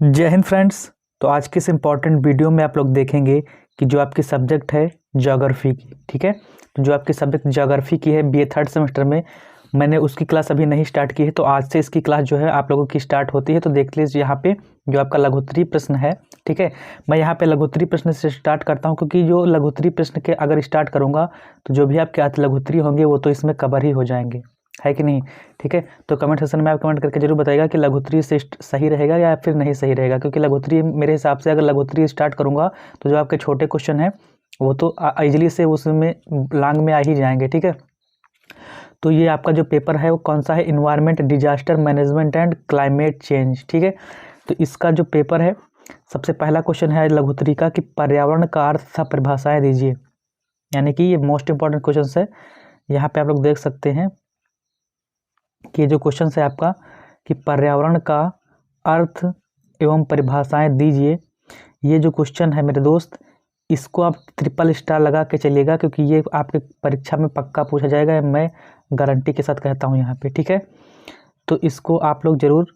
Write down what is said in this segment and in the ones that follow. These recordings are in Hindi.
जय हिंद फ्रेंड्स। तो आज के इस इम्पॉर्टेंट वीडियो में आप लोग देखेंगे कि जो आपकी सब्जेक्ट है ज्योग्राफी की, ठीक है। तो जो आपकी सब्जेक्ट ज्योग्राफी की है बीए थर्ड सेमेस्टर में, मैंने उसकी क्लास अभी नहीं स्टार्ट की है, तो आज से इसकी क्लास जो है आप लोगों की स्टार्ट होती है। तो देख लीजिए यहाँ पे जो आपका लघुत्तरीय प्रश्न है, ठीक है। मैं यहाँ पे लघुत्तरीय प्रश्न से स्टार्ट करता हूँ, क्योंकि जो लघुत्तरीय प्रश्न के अगर स्टार्ट करूँगा तो जो भी आपके अति लघुत्तरीय होंगे वो तो इसमें कवर ही हो जाएंगे, है कि नहीं। ठीक है, तो कमेंट सेक्शन में आप कमेंट करके जरूर बताइएगा कि लघुत्तरीय से सही रहेगा या फिर नहीं सही रहेगा। क्योंकि लघुत्तरीय मेरे हिसाब से अगर लघुत्तरीय स्टार्ट करूँगा तो जो आपके छोटे क्वेश्चन हैं वो तो इजली से उसमें लांग में आ ही जाएंगे, ठीक है। तो ये आपका जो पेपर है वो कौन सा है, environment, disaster management and climate change, ठीक है। तो इसका जो पेपर है, सबसे पहला क्वेश्चन है लघुत्तरीय का कि पर्यावरण का अर्थ तथा परिभाषाएं दीजिए, यानी कि ये मोस्ट इंपॉर्टेंट क्वेश्चन है। यहाँ पे आप लोग देख सकते हैं कि जो क्वेश्चन है आपका कि पर्यावरण का अर्थ एवं परिभाषाएं दीजिए, ये जो क्वेश्चन है मेरे दोस्त, इसको आप ट्रिपल स्टार लगा के चलिएगा, क्योंकि ये आपके परीक्षा में पक्का पूछा जाएगा, मैं गारंटी के साथ कहता हूँ यहाँ पे, ठीक है। तो इसको आप लोग ज़रूर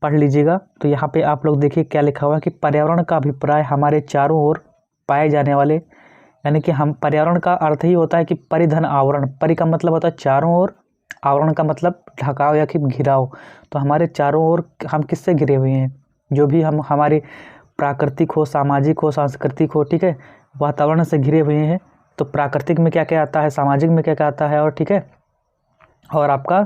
पढ़ लीजिएगा। तो यहाँ पे आप लोग देखिए क्या लिखा हुआ है कि पर्यावरण का अभिप्राय हमारे चारों ओर पाए जाने वाले, यानी कि हम पर्यावरण का अर्थ ही होता है कि परिधन आवरण, परि का मतलब होता है चारों ओर, आवरण का मतलब ढकाव या कि घिराव। तो हमारे चारों ओर हम किससे घिरे हुए हैं, जो भी हम हमारे प्राकृतिक हो, सामाजिक हो, सांस्कृतिक हो, ठीक है, वातावरण से घिरे हुए हैं। तो प्राकृतिक में क्या क्या आता है, सामाजिक में क्या क्या आता है, और ठीक है, और आपका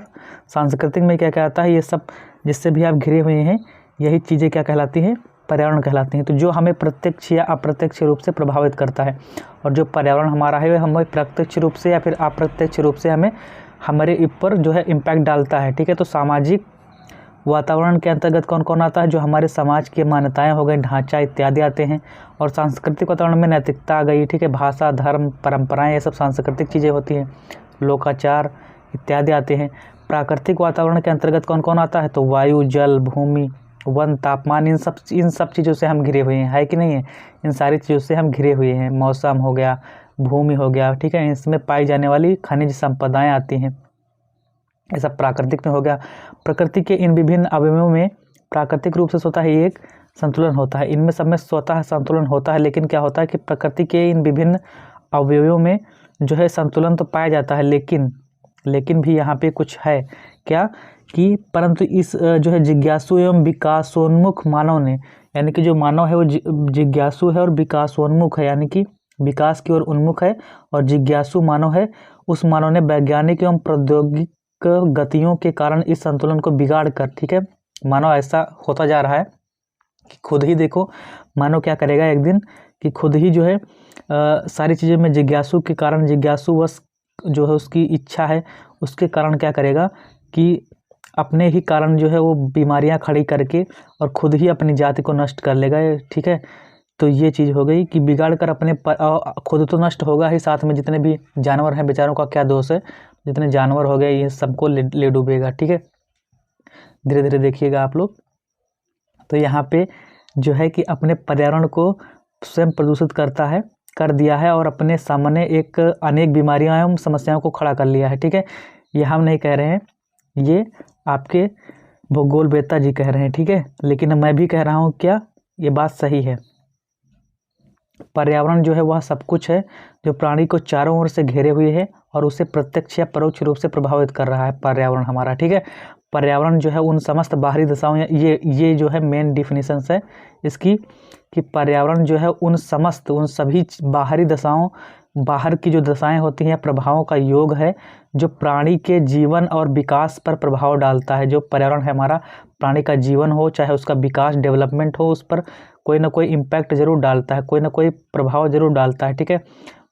सांस्कृतिक में क्या क्या आता है, ये सब जिससे भी आप घिरे हुए हैं, यही चीज़ें क्या कहलाती हैं, पर्यावरण कहलाती हैं। तो जो हमें प्रत्यक्ष या अप्रत्यक्ष रूप से प्रभावित करता है, और जो पर्यावरण हमारा है वह हमें प्रत्यक्ष रूप से या फिर अप्रत्यक्ष रूप से हमारे ऊपर जो है इम्पैक्ट डालता है, ठीक है। तो सामाजिक वातावरण के अंतर्गत कौन कौन आता है, जो हमारे समाज की मान्यताएं हो गई, ढांचा इत्यादि आते हैं। और सांस्कृतिक वातावरण में नैतिकता आ गई, ठीक है, भाषा, धर्म, परंपराएं, ये सब सांस्कृतिक चीज़ें होती हैं, लोकाचार इत्यादि आते हैं। प्राकृतिक वातावरण के अंतर्गत कौन कौन आता है, तो वायु, जल, भूमि, वन, तापमान, इन सब चीज़ों से हम घिरे हुए हैं, है कि नहीं है। इन सारी चीज़ों से हम घिरे हुए हैं। मौसम हो गया, भूमि हो गया, ठीक है, इसमें पाई जाने वाली खनिज संपदाएं आती हैं, ये सब प्राकृतिक में हो गया। प्रकृति के इन विभिन्न अवयवों में प्राकृतिक रूप से स्वतः ही एक संतुलन होता है, इनमें सब में स्वतः संतुलन होता है। लेकिन क्या होता है कि प्रकृति के इन विभिन्न अवयवों में जो है संतुलन तो पाया जाता है, लेकिन भी यहाँ पे कुछ है क्या कि परंतु इस जो है जिज्ञासु एवं विकासोन्मुख मानव ने, यानी कि जो मानव है वो जिज्ञासु है और विकासोन्मुख है, यानी कि विकास की ओर उन्मुख है, और जिज्ञासु मानव है, उस मानव ने वैज्ञानिक एवं प्रौद्योगिक गतियों के कारण इस संतुलन को बिगाड़ कर, ठीक है, मानव ऐसा होता जा रहा है कि खुद ही देखो मानव क्या करेगा एक दिन कि खुद ही जो है सारी चीज़ें में जिज्ञासु के कारण, जिज्ञासुवश जो है उसकी इच्छा है, उसके कारण क्या करेगा कि अपने ही कारण जो है वो बीमारियां खड़ी करके और खुद ही अपनी जाति को नष्ट कर लेगा, ठीक है। तो ये चीज़ हो गई कि बिगाड़ कर अपने खुद तो नष्ट होगा ही, साथ में जितने भी जानवर हैं बेचारों का क्या दोष है, जितने जानवर हो गए ये सबको ले डूबेगा, ठीक है। धीरे धीरे देखिएगा आप लोग। तो यहाँ पे जो है कि अपने पर्यावरण को स्वयं प्रदूषित कर दिया है, और अपने सामने एक अनेक बीमारियां एवं समस्याओं को खड़ा कर लिया है, ठीक है। ये हम नहीं कह रहे हैं, ये आपके भूगोलवेत्ता जी कह रहे हैं, ठीक है। लेकिन मैं भी कह रहा हूँ, क्या ये बात सही है। पर्यावरण जो है वह सब कुछ है जो प्राणी को चारों ओर से घेरे हुए है और उसे प्रत्यक्ष या परोक्ष रूप से प्रभावित कर रहा है पर्यावरण हमारा, ठीक है। पर्यावरण जो है उन समस्त बाहरी दशाओं, ये जो है मेन डिफिनीशन है इसकी, कि पर्यावरण जो है उन सभी बाहरी दशाओं, बाहर की जो दशाएं होती हैं, प्रभावों का योग है जो प्राणी के जीवन और विकास पर प्रभाव डालता है। जो पर्यावरण है हमारा, प्राणी का जीवन हो चाहे उसका विकास, डेवलपमेंट हो, उस पर कोई ना कोई इम्पैक्ट जरूर डालता है, कोई ना कोई प्रभाव जरूर डालता है, ठीक है।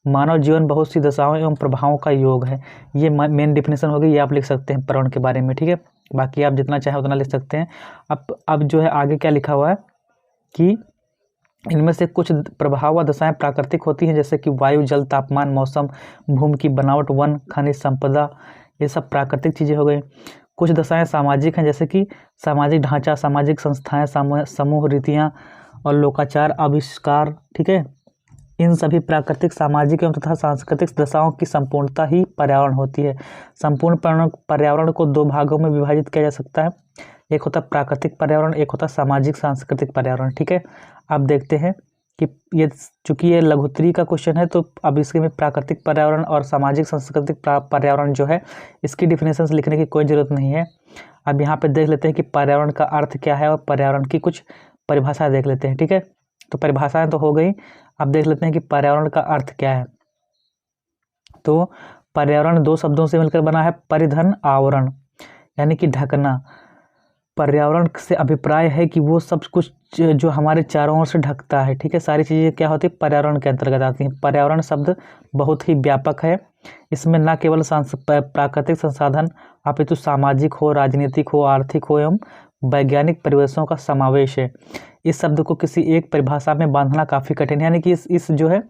मानव जीवन बहुत सी दशाओं एवं प्रभावों का योग है, ये मेन डिफिनेशन हो गई, ये आप लिख सकते हैं पर्यावरण के बारे में, ठीक है। बाकी आप जितना चाहें उतना लिख सकते हैं। अब जो है आगे क्या लिखा हुआ है कि इनमें से कुछ प्रभाव व दशाएं प्राकृतिक होती हैं, जैसे कि वायु, जल, तापमान, मौसम, भूमि की बनावट, वन, खनिज संपदा, ये सब प्राकृतिक चीज़ें हो गई। कुछ दशाएं सामाजिक हैं, जैसे कि सामाजिक ढांचा, सामाजिक संस्थाएं, समूह रीतियाँ और लोकाचार, आविष्कार, ठीक है। इन सभी प्राकृतिक, सामाजिक एवं तथा सांस्कृतिक दशाओं की संपूर्णता ही पर्यावरण होती है। संपूर्ण पर्यावरण को दो भागों में विभाजित किया जा सकता है, एक होता प्राकृतिक पर्यावरण, एक होता सामाजिक सांस्कृतिक पर्यावरण। ठीक है, अब देखते हैं कि ये चूंकि ये लघुत्तरी का क्वेश्चन है तो अब इसके में प्राकृतिक पर्यावरण और सामाजिक सांस्कृतिक पर्यावरण जो है इसकी डिफिनेशंस लिखने की कोई ज़रूरत नहीं है। अब यहाँ पे देख लेते हैं कि पर्यावरण का अर्थ क्या है और पर्यावरण की कुछ परिभाषा देख लेते हैं। ठीक है, तो परिभाषाएं तो हो गई, अब देख लेते हैं कि पर्यावरण का अर्थ क्या है। तो पर्यावरण दो शब्दों से मिलकर बना है, परिधन आवरण यानी कि ढकना। पर्यावरण से अभिप्राय है कि वो सब कुछ जो हमारे चारों ओर से ढकता है। ठीक है, सारी चीज़ें क्या होती है, पर्यावरण के अंतर्गत आती हैं। पर्यावरण शब्द बहुत ही व्यापक है, इसमें न केवल प्राकृतिक संसाधन अपितु सामाजिक हो, राजनीतिक हो, आर्थिक हो एवं वैज्ञानिक परिवेशों का समावेश है। इस शब्द को किसी एक परिभाषा में बांधना काफ़ी कठिन है, यानी कि इस जो है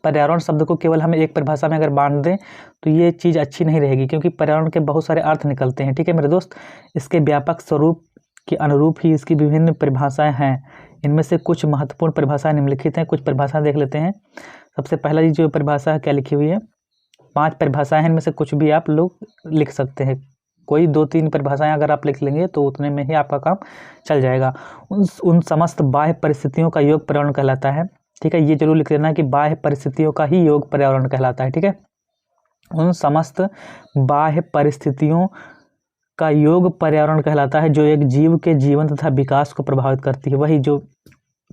पर्यावरण शब्द को केवल हमें एक परिभाषा में अगर बांध दें तो ये चीज़ अच्छी नहीं रहेगी, क्योंकि पर्यावरण के बहुत सारे अर्थ निकलते हैं। ठीक है मेरे दोस्त, इसके व्यापक स्वरूप के अनुरूप ही इसकी विभिन्न परिभाषाएं हैं। इनमें से कुछ महत्वपूर्ण परिभाषाएं निम्नलिखित हैं, कुछ परिभाषाएं देख लेते हैं। सबसे पहला जो परिभाषा है क्या लिखी हुई है, 5 परिभाषाएं हैं, इनमें से कुछ भी आप लोग लिख सकते हैं। कोई 2-3 परिभाषाएं अगर आप लिख लेंगे तो उतने में ही आपका काम चल जाएगा। उन समस्त बाह्य परिस्थितियों का योग पर्यावरण कहलाता है। ठीक है, ये जरूर लिख लेना कि बाह्य परिस्थितियों का ही योग पर्यावरण कहलाता है। ठीक है, उन समस्त बाह्य परिस्थितियों का योग पर्यावरण कहलाता है जो एक जीव के जीवन तथा विकास को प्रभावित करती है। वही जो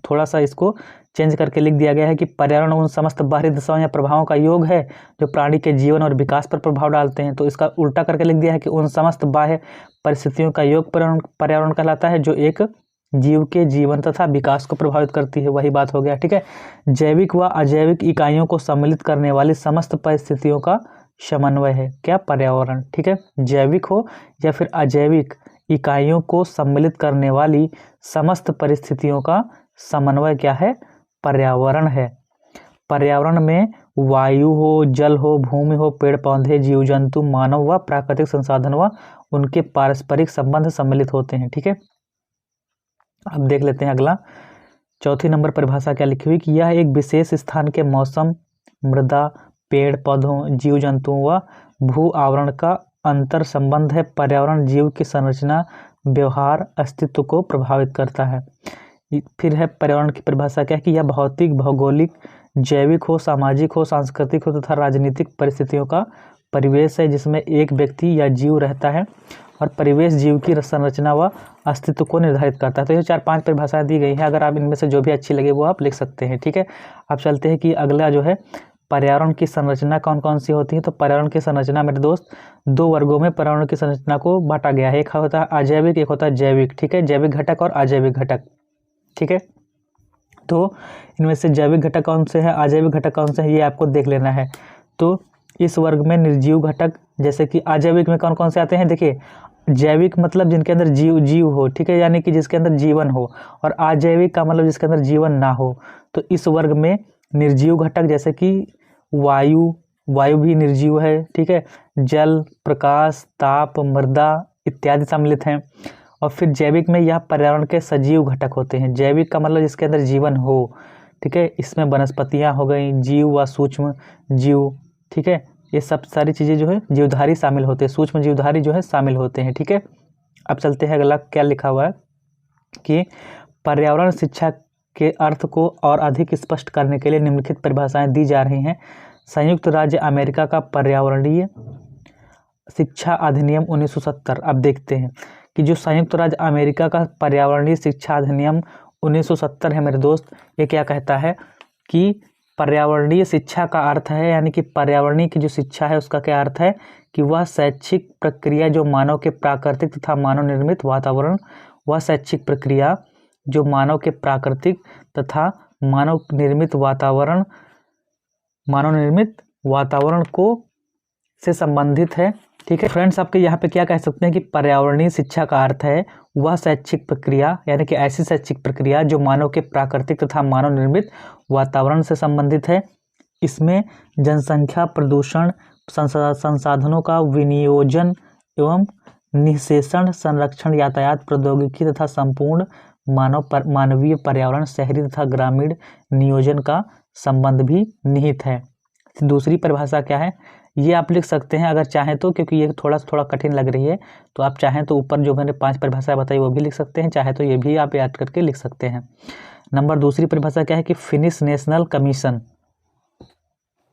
थोड़ा सा इसको चेंज करके लिख दिया गया है कि पर्यावरण उन समस्त बाहरी दशाओं या प्रभावों का योग है जो प्राणी के जीवन और विकास पर प्रभाव डालते हैं। तो इसका उल्टा करके लिख दिया है कि उन समस्त बाह्य परिस्थितियों का योग पर्यावरण कहलाता है जो एक जीव के जीवन तथा विकास को प्रभावित करती है। वही बात हो गया। ठीक है, जैविक व अजैविक इकाइयों को सम्मिलित करने वाली समस्त परिस्थितियों का समन्वय है क्या, पर्यावरण। ठीक है, जैविक हो या फिर अजैविक इकाइयों को सम्मिलित करने वाली समस्त परिस्थितियों का समन्वय क्या है, पर्यावरण है। पर्यावरण में वायु हो, जल हो, भूमि हो, पेड़ पौधे, जीव जंतु, मानव व प्राकृतिक संसाधन व उनके पारस्परिक संबंध सम्मिलित होते हैं। ठीक है, अब देख लेते हैं अगला, चौथी नंबर परिभाषा क्या लिखी हुई कि यह एक विशेष स्थान के मौसम, मृदा, पेड़ पौधों, जीव जंतुओं व भू आवरण का अंतर संबंध है। पर्यावरण जीव की संरचना, व्यवहार, अस्तित्व को प्रभावित करता है। फिर है पर्यावरण की परिभाषा क्या है कि यह भौतिक, भौगोलिक, जैविक हो, सामाजिक हो, सांस्कृतिक हो तथा राजनीतिक परिस्थितियों का परिवेश है जिसमें एक व्यक्ति या जीव रहता है और परिवेश जीव की संरचना व अस्तित्व को निर्धारित करता है। तो ये 4-5 परिभाषाएं दी गई हैं, अगर आप इनमें से जो भी अच्छी लगे वो आप लिख सकते हैं। ठीक है, अब चलते हैं कि अगला जो है पर्यावरण की संरचना कौन कौन सी होती है। तो पर्यावरण की संरचना मेरे दोस्त 2 वर्गों में पर्यावरण की संरचना को बांटा गया है, एक होता है अजैविक, एक होता है जैविक। ठीक है, जैविक घटक और अजैविक घटक। ठीक है, तो इनमें से जैविक घटक कौन से हैं, अजैविक घटक कौन से हैं, ये आपको देख लेना है। तो इस वर्ग में निर्जीव घटक, जैसे कि अजैविक में कौन कौन से आते हैं, देखिए जैविक मतलब जिनके अंदर जीव हो। ठीक है, यानी कि जिसके अंदर जीवन हो, और अजैविक का मतलब जिसके अंदर जीवन ना हो। तो इस वर्ग में निर्जीव घटक जैसे कि वायु भी निर्जीव है। ठीक है, जल, प्रकाश, ताप, मृदा इत्यादि सम्मिलित हैं। और फिर जैविक में यह पर्यावरण के सजीव घटक होते हैं। जैविक का मतलब जिसके अंदर जीवन हो। ठीक है, इसमें वनस्पतियाँ हो गई, जीव व सूक्ष्म जीव। ठीक है, ये सब सारी चीज़ें जो है जीवधारी शामिल होते हैं, सूक्ष्म जीवधारी जो है शामिल होते हैं। ठीक है, अब चलते हैं अगला क्या लिखा हुआ है कि पर्यावरण शिक्षा के अर्थ को और अधिक स्पष्ट करने के लिए निम्नलिखित परिभाषाएं दी जा रही हैं। संयुक्त राज्य अमेरिका का पर्यावरणीय शिक्षा अधिनियम 1970। अब देखते हैं कि जो संयुक्त राज्य अमेरिका का पर्यावरणीय शिक्षा अधिनियम 1970 है मेरे दोस्त, ये क्या कहता है कि पर्यावरणीय शिक्षा का अर्थ है, यानी कि पर्यावरणीय की जो शिक्षा है उसका क्या अर्थ है कि वह शैक्षिक प्रक्रिया जो मानव के प्राकृतिक तथा मानव निर्मित वातावरण, वह शैक्षिक प्रक्रिया जो मानव के प्राकृतिक तथा मानव निर्मित वातावरण को से संबंधित है। ठीक है फ्रेंड्स, आपके यहाँ पे क्या कह सकते हैं कि पर्यावरणीय शिक्षा का अर्थ है वह शैक्षिक प्रक्रिया, यानी कि ऐसी शैक्षिक प्रक्रिया जो मानव के प्राकृतिक तथा मानव निर्मित वातावरण से संबंधित है। इसमें जनसंख्या, प्रदूषण, संसाधनों का विनियोजन एवं निःशेषण, संरक्षण, यातायात, प्रौद्योगिकी तथा संपूर्ण मानवीय पर्यावरण, शहरी तथा ग्रामीण नियोजन का संबंध भी निहित है। दूसरी परिभाषा क्या है, ये आप लिख सकते हैं अगर चाहें तो, क्योंकि ये थोड़ा कठिन लग रही है, तो आप चाहें तो ऊपर जो मैंने 5 परिभाषाएं बताई वो भी लिख सकते हैं, चाहे तो ये भी आप याद करके लिख सकते हैं। नंबर दूसरी परिभाषा क्या है कि फिनिश नेशनल कमीशन।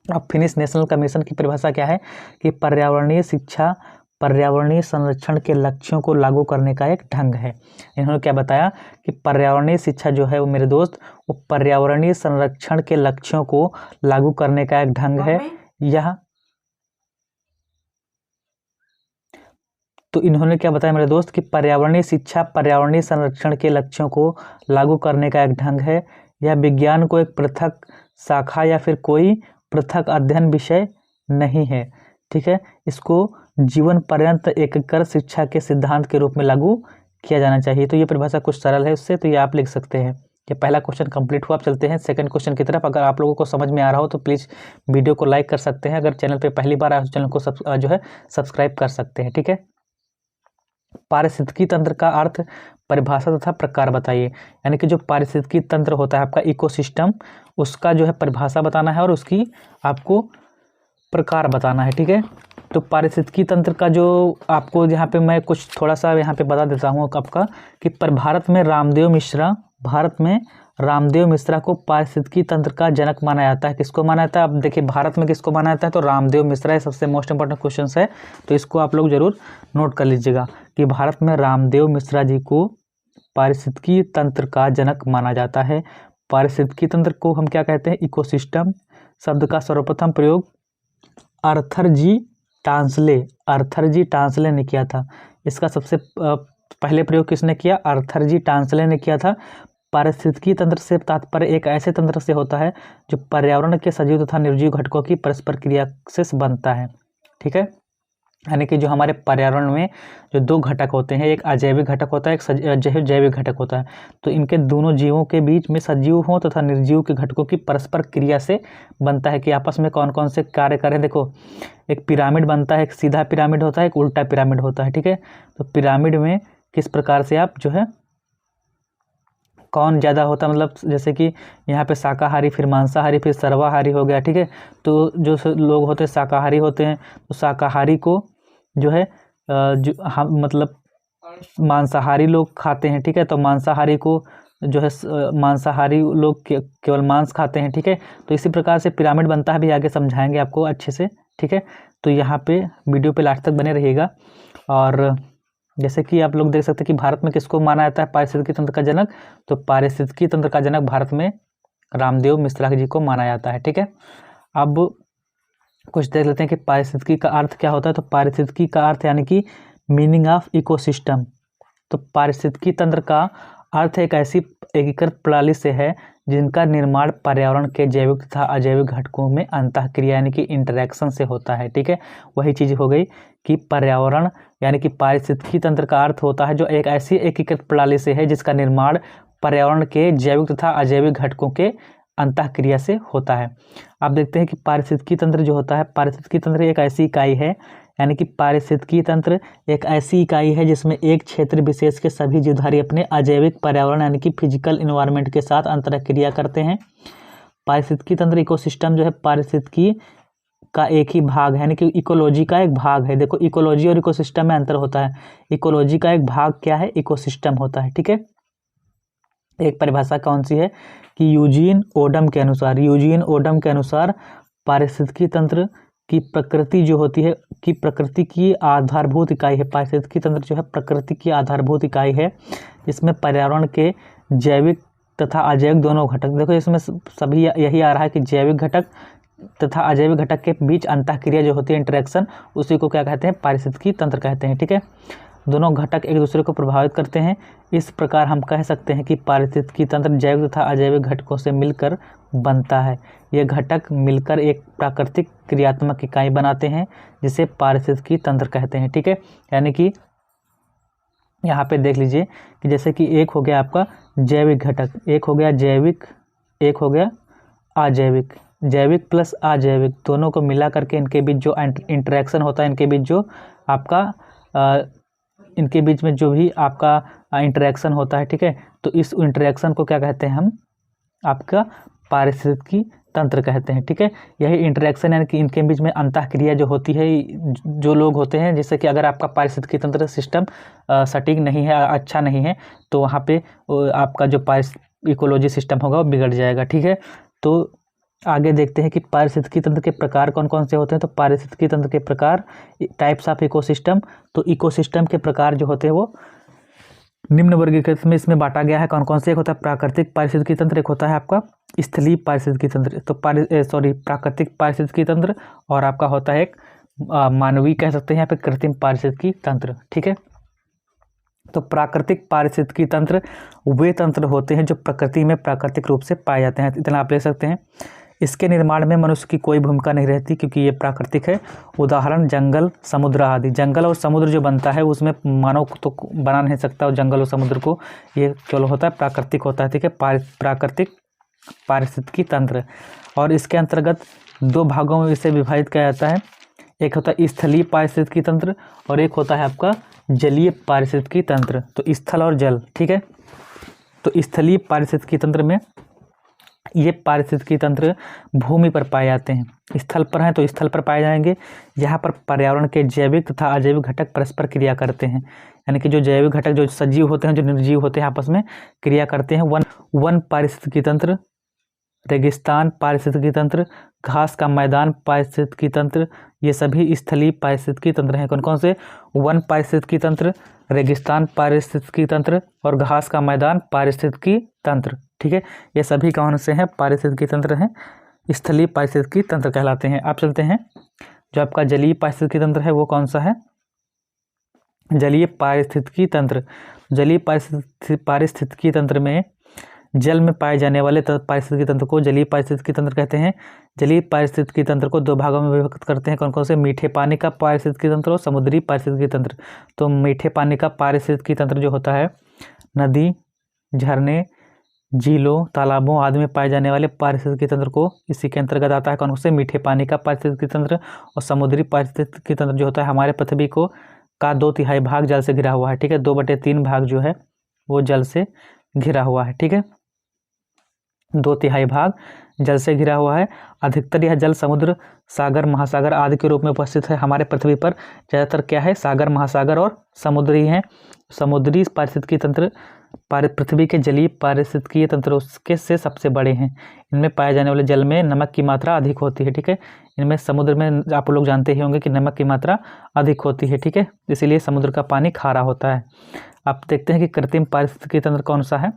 अब फिनिश नेशनल कमीशन की परिभाषा क्या है कि पर्यावरणीय शिक्षा पर्यावरणीय संरक्षण के लक्ष्यों को लागू करने का एक ढंग है। इन्होंने क्या बताया कि पर्यावरणीय शिक्षा जो है वो मेरे दोस्त, वो पर्यावरणीय संरक्षण के लक्ष्यों को लागू करने का एक ढंग है। यह तो इन्होंने क्या बताया मेरे दोस्त कि पर्यावरणीय शिक्षा पर्यावरणीय संरक्षण के लक्ष्यों को लागू करने का एक ढंग है। यह विज्ञान को एक पृथक शाखा या फिर कोई पृथक अध्ययन विषय नहीं है, ठीक है। इसको जीवन पर्यंत एकीकृत शिक्षा के सिद्धांत के रूप में लागू किया जाना चाहिए। तो ये परिभाषा कुछ सरल है उससे, तो ये आप लिख सकते हैं। ये पहला क्वेश्चन कंप्लीट हुआ। आप चलते हैं सेकंड क्वेश्चन की तरफ। अगर आप लोगों को समझ में आ रहा हो तो प्लीज़ वीडियो को लाइक कर सकते हैं। अगर चैनल पे पहली बार आए तो चैनल को सब्सक्राइब कर सकते हैं, ठीक है। पारिस्थितिकी तंत्र का अर्थ, परिभाषा तथा प्रकार बताइए। यानी कि जो पारिस्थितिकी तंत्र होता है आपका इकोसिस्टम, उसका जो है परिभाषा बताना है और उसकी आपको प्रकार बताना है, ठीक है। तो पारिस्थितिकी तंत्र का जो आपको यहाँ पे मैं कुछ थोड़ा सा यहाँ पे बता देता हूँ आपका कि भारत में रामदेव मिश्रा को पारिस्थितिकी तंत्र का जनक माना जाता है। किसको माना जाता है? अब देखिए भारत में किसको माना जाता है, तो रामदेव मिश्रा, सबसे मोस्ट इंपॉर्टेंट क्वेश्चन है, तो इसको आप लोग जरूर नोट कर लीजिएगा कि भारत में रामदेव मिश्रा जी को पारिस्थितिकी तंत्र का जनक माना जाता है। पारिस्थितिकी तंत्र को हम क्या कहते हैं? इकोसिस्टम। शब्द का सर्वप्रथम प्रयोग आर्थर जी टांसले ने किया था। इसका सबसे पहले प्रयोग किसने किया? आर्थर जी टांसले ने किया था। पारिस्थितिकी तंत्र से तात्पर्य एक ऐसे तंत्र से होता है जो पर्यावरण के सजीव तथा निर्जीव घटकों की परस्पर क्रिया से बनता है, ठीक है। यानी कि जो हमारे पर्यावरण में जो दो घटक होते हैं, एक अजैविक घटक होता है, एक जैविक घटक होता है, तो इनके दोनों जीवों के बीच में सजीव हों तथा निर्जीव के घटकों की परस्पर क्रिया से बनता है कि आपस में कौन कौन से कार्य करें। देखो एक पिरामिड बनता है, एक सीधा पिरामिड होता है, एक उल्टा पिरामिड होता है, ठीक है। तो पिरामिड में किस प्रकार से आप जो है कौन ज़्यादा होता है, मतलब जैसे कि यहाँ पे शाकाहारी, फिर मांसाहारी, फिर सर्वाहारी हो गया, ठीक है। तो जो लोग होते हैं शाकाहारी होते हैं, तो शाकाहारी को जो है जो हम मतलब मांसाहारी लोग खाते हैं, ठीक है। तो मांसाहारी को जो है मांसाहारी लोग केवल मांस खाते हैं, ठीक है। तो इसी प्रकार से पिरामिड बनता है, भी आगे समझाएंगे आपको अच्छे से, ठीक है। तो यहाँ पे वीडियो पे लास्ट तक बने रहिएगा। और जैसे कि आप लोग देख सकते हैं कि भारत में किसको माना जाता है पारिस्थितिकी तंत्र का जनक, तो पारिस्थितिकी तंत्र का जनक भारत में रामदेव मिश्रा जी को माना जाता है, ठीक है। अब कुछ देख लेते हैं कि पारिस्थितिकी का अर्थ क्या होता है। तो पारिस्थितिकी का अर्थ यानी कि मीनिंग ऑफ इकोसिस्टम। तो पारिस्थितिकी तंत्र का अर्थ एक ऐसी एकीकृत प्रणाली से है जिनका निर्माण पर्यावरण के जैविक तथा अजैविक घटकों में अंतःक्रिया यानी कि इंटरेक्शन से होता है, ठीक है। वही चीज़ हो गई कि पर्यावरण यानी कि पारिस्थितिकी तंत्र का अर्थ होता है जो एक ऐसी एकीकृत प्रणाली से है जिसका निर्माण पर्यावरण के जैविक तथा अजैविक घटकों के अंतःक्रिया से होता है। आप देखते हैं कि पारिस्थितिकी तंत्र जो होता है, पारिस्थितिकी तंत्र एक ऐसी इकाई है, यानी कि पारिस्थितिकी तंत्र एक ऐसी इकाई है जिसमें एक क्षेत्र विशेष के सभी जीवधारी अपने अजैविक पर्यावरण यानी कि फिजिकल इन्वायरमेंट के साथ अंतरक्रिया करते हैं। पारिस्थितिकी तंत्र इकोसिस्टम जो है पारिस्थितिकी का एक ही भाग है, यानी कि इकोलॉजी का एक भाग है। देखो इकोलॉजी और इकोसिस्टम में अंतर होता है। इकोलॉजी का एक भाग क्या है? इकोसिस्टम होता है, ठीक है। एक परिभाषा कौन सी है कि यूजीन ओडम के अनुसार पारिस्थितिकी तंत्र की प्रकृति जो होती है कि प्रकृति की आधारभूत इकाई है। पारिस्थितिकी तंत्र जो है प्रकृति की आधारभूत इकाई है जिसमें पर्यावरण के जैविक तथा अजैविक दोनों घटक, देखो इसमें सभी यही आ रहा है कि जैविक घटक तथा अजैविक घटक के बीच अंतःक्रिया जो होती है इंटरेक्शन, उसी को क्या कहते हैं? पारिस्थितिकी तंत्र कहते हैं, ठीक है। दोनों घटक एक दूसरे को प्रभावित करते हैं। इस प्रकार हम कह सकते हैं कि पारिस्थितिकी तंत्र जैविक तथा अजैविक घटकों से मिलकर बनता है। ये घटक मिलकर एक प्राकृतिक क्रियात्मक इकाई बनाते हैं जिसे पारिस्थितिकी तंत्र कहते हैं, ठीक है। यानी कि यहाँ पे देख लीजिए कि जैसे कि एक हो गया आपका जैविक घटक, एक हो गया जैविक, एक हो गया अजैविक। जैविक प्लस अजैविक दोनों को मिला करके इनके बीच जो इंटरेक्शन होता है, इनके बीच जो आपका इनके बीच में जो भी आपका इंटरेक्शन होता है, ठीक है। तो इस इंटरेक्शन को क्या कहते हैं हम? आपका पारिस्थितिकी तंत्र कहते हैं। ठीक है, यही इंटरेक्शन यानी कि इनके बीच में अंतःक्रिया जो होती है, जो लोग होते हैं, जैसे कि अगर आपका पारिस्थितिकी तंत्र सिस्टम सटीक नहीं है, अच्छा नहीं है, तो वहाँ पे आपका जो इकोलॉजी सिस्टम होगा वो बिगड़ जाएगा। ठीक है, तो आगे देखते हैं कि पारिस्थितिकी तंत्र के प्रकार कौन कौन से होते हैं। तो पारिस्थितिकी तंत्र के प्रकार, टाइप्स ऑफ इकोसिस्टम। तो इकोसिस्टम के प्रकार जो होते हैं वो निम्न वर्गीकृत में इसमें बांटा गया है। कौन कौन से? एक होता है प्राकृतिक पारिस्थितिकी तंत्र, एक होता है आपका स्थलीय पारिस्थितिकी तंत्र, तो प्राकृतिक पारिस्थितिकी तंत्र, और आपका होता है एक मानवीय कह सकते हैं यहाँ पे कृत्रिम पारिस्थितिकी तंत्र। ठीक है, तो प्राकृतिक पारिस्थितिकी तंत्र वे तंत्र होते हैं जो प्रकृति में प्राकृतिक रूप से पाए जाते हैं। इतना आप ले सकते हैं। इसके निर्माण में मनुष्य की कोई भूमिका नहीं रहती क्योंकि ये प्राकृतिक है। उदाहरण जंगल, समुद्र आदि। जंगल और समुद्र जो बनता है उसमें मानव तो बना नहीं सकता, और जंगल और समुद्र को ये चलो होता है प्राकृतिक होता है। ठीक है, प्राकृतिक पारिस्थितिकी तंत्र, और इसके अंतर्गत दो भागों में इसे विभाजित किया जाता है। एक होता है स्थलीय पारिस्थितिकी तंत्र और एक होता है आपका जलीय पारिस्थितिकी तंत्र। तो स्थल और जल। ठीक है, तो स्थलीय पारिस्थितिकी तंत्र में ये पारिस्थितिकी तंत्र भूमि पर पाए जाते हैं। स्थल पर हैं तो स्थल पर पाए जाएंगे। यहाँ पर पर्यावरण के जैविक तथा अजैविक घटक परस्पर क्रिया करते हैं, यानी कि जो जैविक घटक जो सजीव होते हैं, जो निर्जीव होते हैं, आपस में क्रिया करते हैं। वन पारिस्थितिकी तंत्र, रेगिस्तान पारिस्थितिकी तंत्र, घास का मैदान पारिस्थितिकी तंत्र, ये सभी स्थलीय पारिस्थितिकी तंत्र हैं। कौन कौन से? वन पारिस्थितिकी तंत्र, रेगिस्तान पारिस्थितिकी तंत्र और घास का मैदान पारिस्थितिकी तंत्र। ठीक है, ये सभी कौन से हैं? पारिस्थितिकी तंत्र हैं, स्थलीय पारिस्थितिकी तंत्र कहलाते हैं। आप चलते हैं, जो आपका जलीय पारिस्थितिकी तंत्र है वो कौन सा है? जलीय पारिस्थितिकी तंत्र। जलीय पारिस्थितिकी तंत्र में जल में पाए जाने वाले पारिस्थितिकी तंत्र को जलीय पारिस्थितिकी तंत्र कहते हैं। जलीय पारिस्थितिकी तंत्र को दो भागों में विभक्त करते हैं। कौन कौन से? मीठे पानी का पारिस्थितिकी तंत्र और समुद्री पारिस्थितिकी तंत्र। तो मीठे पानी का पारिस्थितिकी तंत्र जो होता है, नदी, झरने, झीलों, तालाबों आदि में पाए जाने वाले पारिस्थितिकी तंत्र को इसी के अंतर्गत आता है। कौन कौन से? मीठे पानी का पारिस्थितिकी तंत्र और समुद्री पारिस्थितिकी तंत्र जो होता है, हमारे पृथ्वी को का 2/3 भाग जल से घिरा हुआ है। ठीक है, 2/3 भाग जो है वो जल से घिरा हुआ है। ठीक है, 2/3 भाग जल से घिरा हुआ है। अधिकतर यह जल समुद्र, सागर, महासागर आदि के रूप में उपस्थित है। हमारे पृथ्वी पर ज़्यादातर क्या है? सागर, महासागर और समुद्र ही हैं। समुद्री पारिस्थितिकी तंत्र पृथ्वी के जलीय पारिस्थितिकीय तंत्रों के से सबसे बड़े हैं। इनमें पाए जाने वाले जल में नमक की मात्रा अधिक होती है। ठीक है, इनमें समुद्र में आप लोग जानते ही होंगे कि नमक की मात्रा अधिक होती है। ठीक है, इसीलिए समुद्र का पानी खारा होता है। आप देखते हैं कि कृत्रिम पारिस्थितिकी तंत्र कौन सा है?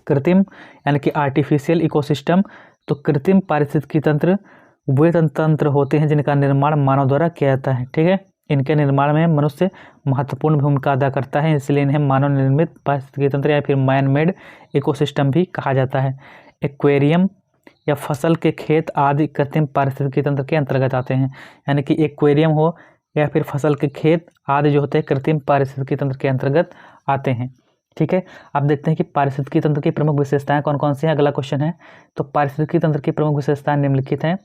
कृत्रिम यानी कि आर्टिफिशियल इकोसिस्टम। तो कृत्रिम पारिस्थितिकी तंत्र वे तंत्र होते हैं जिनका निर्माण मानव द्वारा किया जाता है। ठीक है, इनके निर्माण में मनुष्य महत्वपूर्ण भूमिका अदा करता है, इसलिए इन्हें मानव निर्मित पारिस्थितिकी तंत्र या फिर मैन मेड इकोसिस्टम भी कहा जाता है। एक्वेरियम या फसल के खेत आदि कृत्रिम पारिस्थितिकी तंत्र के अंतर्गत आते हैं, यानी कि एक्वेरियम हो या फिर फसल के खेत आदि जो होते हैं कृत्रिम पारिस्थितिकी तंत्र के अंतर्गत आते हैं। ठीक है, आप देखते हैं कि पारिस्थितिकी तंत्र की प्रमुख विशेषताएं कौन कौन सी हैं। अगला क्वेश्चन है, तो पारिस्थितिकी तंत्र की प्रमुख विशेषताएं निम्नलिखित हैं।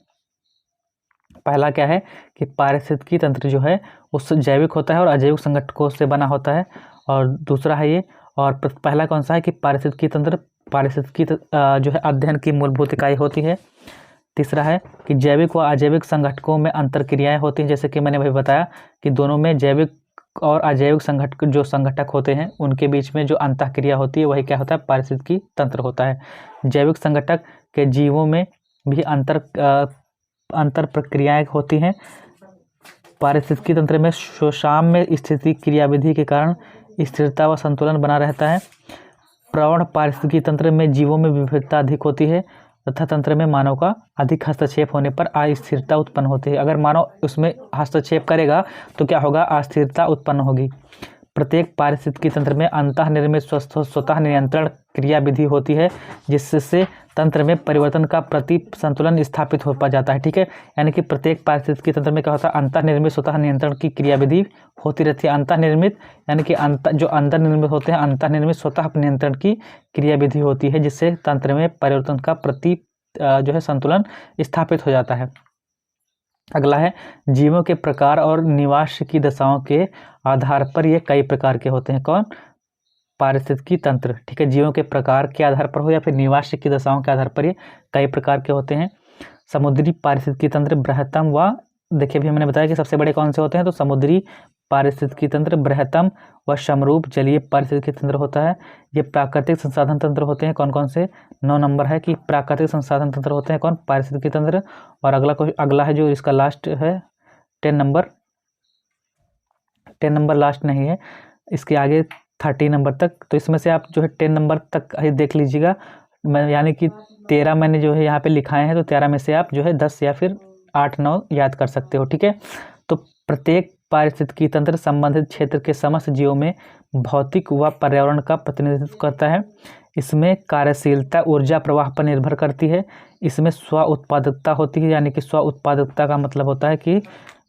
पहला क्या है कि पारिस्थितिकी तंत्र जो है उस जैविक होता है और अजैविक संगठकों से बना होता है, और दूसरा है ये, और पहला कौन सा है कि पारिस्थितिकी तंत्र पारिस्थितिकी जो है अध्ययन की मूलभूत इकाई होती है। तीसरा है कि जैविक व अजैविक संगठकों में अंतरक्रियाएं होती हैं, जैसे कि मैंने अभी बताया कि दोनों में जैविक और अजैविक संगठक होते हैं, उनके बीच में जो अंतःक्रिया होती है वही क्या होता है? पारिस्थितिकी तंत्र होता है। जैविक संगठक के जीवों में भी अंतर प्रक्रियाएं होती हैं। पारिस्थितिकी तंत्र में शोषण में स्थिति क्रियाविधि के कारण स्थिरता व संतुलन बना रहता है। प्रवण पारिस्थितिकी तंत्र में जीवों में विविधता अधिक होती है तथा तंत्र में मानव का अधिक हस्तक्षेप होने पर अस्थिरता उत्पन्न होती है। अगर मानव उसमें हस्तक्षेप करेगा तो क्या होगा? अस्थिरता उत्पन्न होगी। प्रत्येक पारिस्थितिकी तंत्र में अंतःनिर्मित स्वतः नियंत्रण क्रियाविधि होती है, जिससे तंत्र में परिवर्तन का प्रति संतुलन स्थापित हो पा जाता है। ठीक है, यानी कि प्रत्येक पारिस्थितिकी तंत्र में क्या होता है? अंतःनिर्मित स्वतः नियंत्रण की क्रियाविधि होती रहती है। अंतःनिर्मित यानी कि जो अंदर निर्मित होते हैं, अंतःनिर्मित स्वतः नियंत्रण की क्रियाविधि होती है, जिससे तंत्र में परिवर्तन का प्रति जो है संतुलन स्थापित हो जाता है। अगला है जीवों के प्रकार और निवास की दशाओं के आधार पर ये कई प्रकार के होते हैं। कौन? पारिस्थितिकी तंत्र, ठीक है, जीवों के प्रकार के आधार पर हो या फिर निवास की दशाओं के आधार पर ये कई प्रकार के होते हैं। समुद्री पारिस्थितिकी तंत्र बृहत्तम व, देखिए अभी हमने बताया कि सबसे बड़े कौन से होते हैं, तो समुद्री पारिस्थितिकी तंत्र बृहत्तम व समरूप जलीय पारिस्थितिकी तंत्र होता है। ये प्राकृतिक संसाधन तंत्र होते हैं, कौन कौन से, 9 नंबर है कि प्राकृतिक संसाधन तंत्र होते हैं कौन, पारिस्थितिकी तंत्र। और अगला है जो इसका लास्ट है 10 नंबर, 10 नंबर लास्ट नहीं है, इसके आगे 30 नंबर तक, तो इसमें से आप जो है 10 नंबर तक देख लीजिएगा। मैं यानी कि 13 मैंने जो है यहाँ पे लिखाए हैं, तो 13 में से आप जो है 10 या फिर 8-9 याद कर सकते हो, ठीक है। तो प्रत्येक पारिस्थितिकी तंत्र संबंधित क्षेत्र के समस्त जीवों में भौतिक व पर्यावरण का प्रतिनिधित्व करता है। इसमें कार्यशीलता ऊर्जा प्रवाह पर निर्भर करती है। इसमें स्व उत्पादकता होती है, यानी कि स्व उत्पादकता का मतलब होता है कि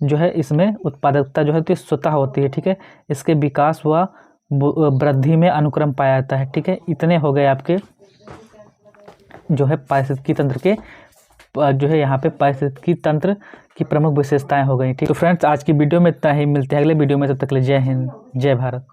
जो है इसमें उत्पादकता जो है तो स्वतः होती है, ठीक है। इसके विकास व वृद्धि में अनुक्रम पाया जाता है, ठीक है। इतने हो गए आपके जो है पारिस्थितिकी तंत्र के जो है यहाँ पे पारिस्थितिकी तंत्र की प्रमुख विशेषताएं हो गई, ठीक। तो फ्रेंड्स आज की वीडियो में इतना ही, मिलते हैं अगले वीडियो में, तब तक के लिए जय हिंद जय भारत।